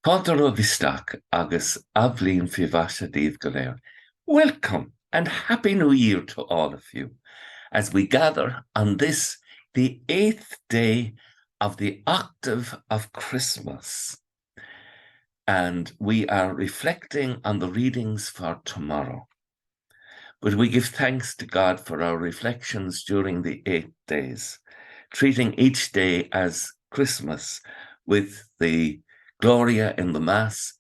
Pádraig Isteach agus Avlín Fivasha Dív Galéir. Welcome and Happy New Year to all of you as we gather on this, the 8th day of the octave of Christmas. And we are reflecting on the readings for tomorrow. But we give thanks to God for our reflections during the 8 days, treating each day as Christmas with the Gloria in the Mass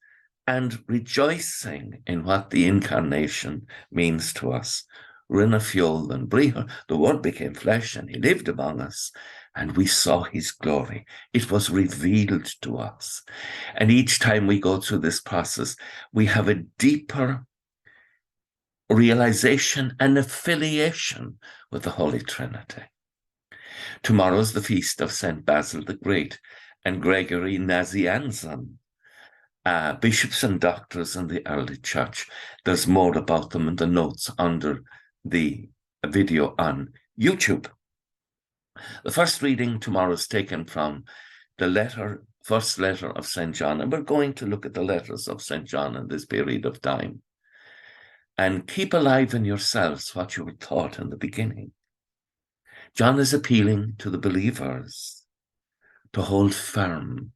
and rejoicing in what the Incarnation means to us. Rinne Fiol and Brihar, the Word became flesh and he lived among us, and we saw his glory. It was revealed to us. And each time we go through this process, we have a deeper realization and affiliation with the Holy Trinity. Tomorrow is the feast of St. Basil the Great and Gregory Nazianzen, bishops and doctors in the early church. There's more about them in the notes under the video on YouTube. The first reading tomorrow is taken from the first letter of St. John, and we're going to look at the letters of St. John in this period of time. And keep alive in yourselves what you were taught in the beginning. John is appealing to the believers to hold firm.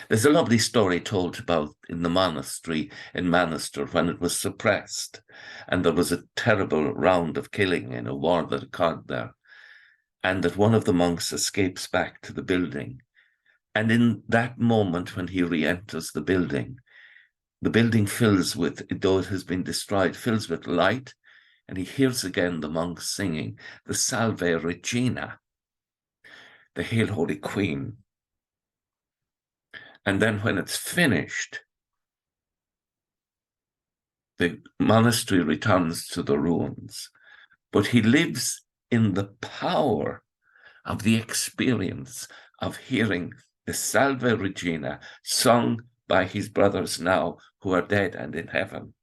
There's a lovely story told about in the monastery in Manister when it was suppressed, and there was a terrible round of killing in a war that occurred there, and that one of the monks escapes back to the building. And in that moment when he re-enters the building fills with, though it has been destroyed, fills with light, and he hears again the monks singing the Salve Regina, the Hail Holy Queen. And then when it's finished, the monastery returns to the ruins, but he lives in the power of the experience of hearing the Salve Regina sung by his brothers now who are dead and in heaven.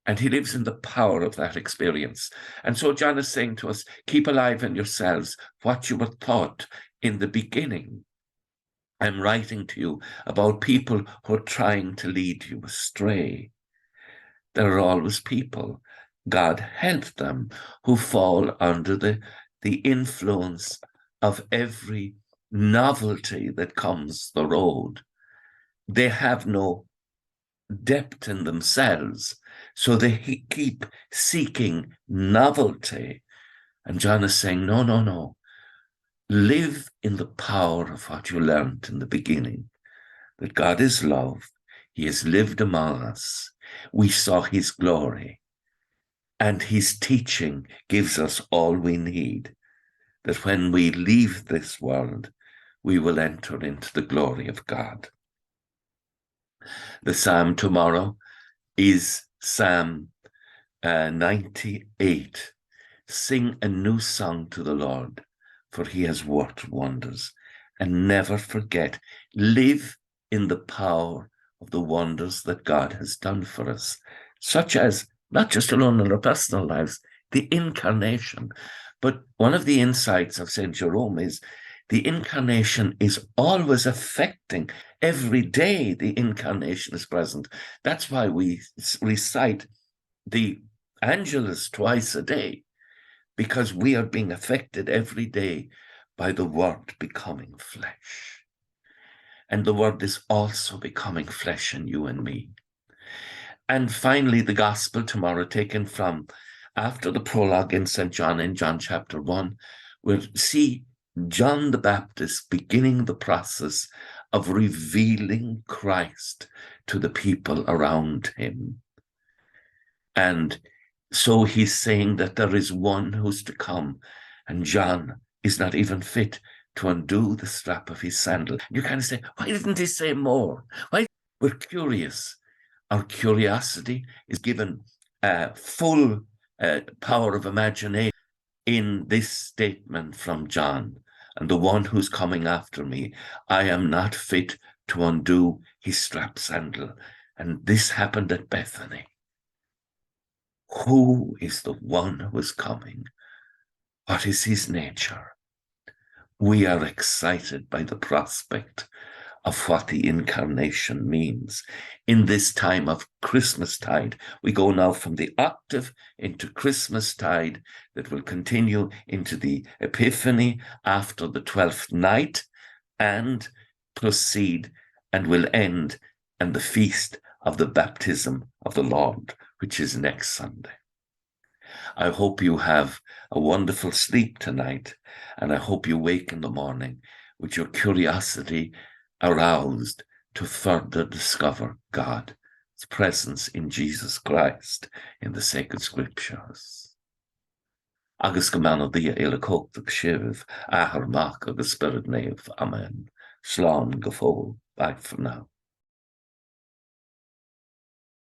And he lives in the power of that experience. And so John is saying to us, keep alive in yourselves what you were taught in the beginning. I'm writing to you about people who are trying to lead you astray. There are always people, God help them, who fall under the influence of every novelty that comes the road. They have no depth in themselves, so they keep seeking novelty. And John is saying, no. Live in the power of what you learned in the beginning, that God is love. He has lived among us. We saw his glory, and his teaching gives us all we need, that when we leave this world, we will enter into the glory of God. The psalm tomorrow is Psalm 98. Sing a new song to the Lord, for he has worked wonders. And never forget, live in the power of the wonders that God has done for us, such as, not just alone in our personal lives, the Incarnation. But one of the insights of St. Jerome is the Incarnation is always affecting. Every day the Incarnation is present. That's why we recite the Angelus twice a day, because we are being affected every day by the Word becoming flesh. And the Word is also becoming flesh in you and me. And finally, the Gospel tomorrow, taken from after the prologue in St. John, in John chapter 1, we'll see John the Baptist beginning the process of revealing Christ to the people around him. And so he's saying that there is one who's to come, and John is not even fit to undo the strap of his sandal. You kind of say, why didn't he say more? Why? We're curious. Our curiosity is given full power of imagination in this statement from John. And the one who's coming after me, I am not fit to undo his strap sandal. And this happened at Bethany. Who is the one who is coming? What is his nature? We are excited by the prospect of what the Incarnation means. In this time of Christmastide, we go now from the octave into Christmastide that will continue into the Epiphany after the 12th night and proceed and will end in the feast of the baptism of the Lord, which is next Sunday. I hope you have a wonderful sleep tonight, and I hope you wake in the morning with your curiosity aroused to further discover God's presence in Jesus Christ in the sacred scriptures. Agus go meanna dia éile cóchtach sibh, ahar mach agus spirit neve. Amen. Shlán go fóg. Bye for now.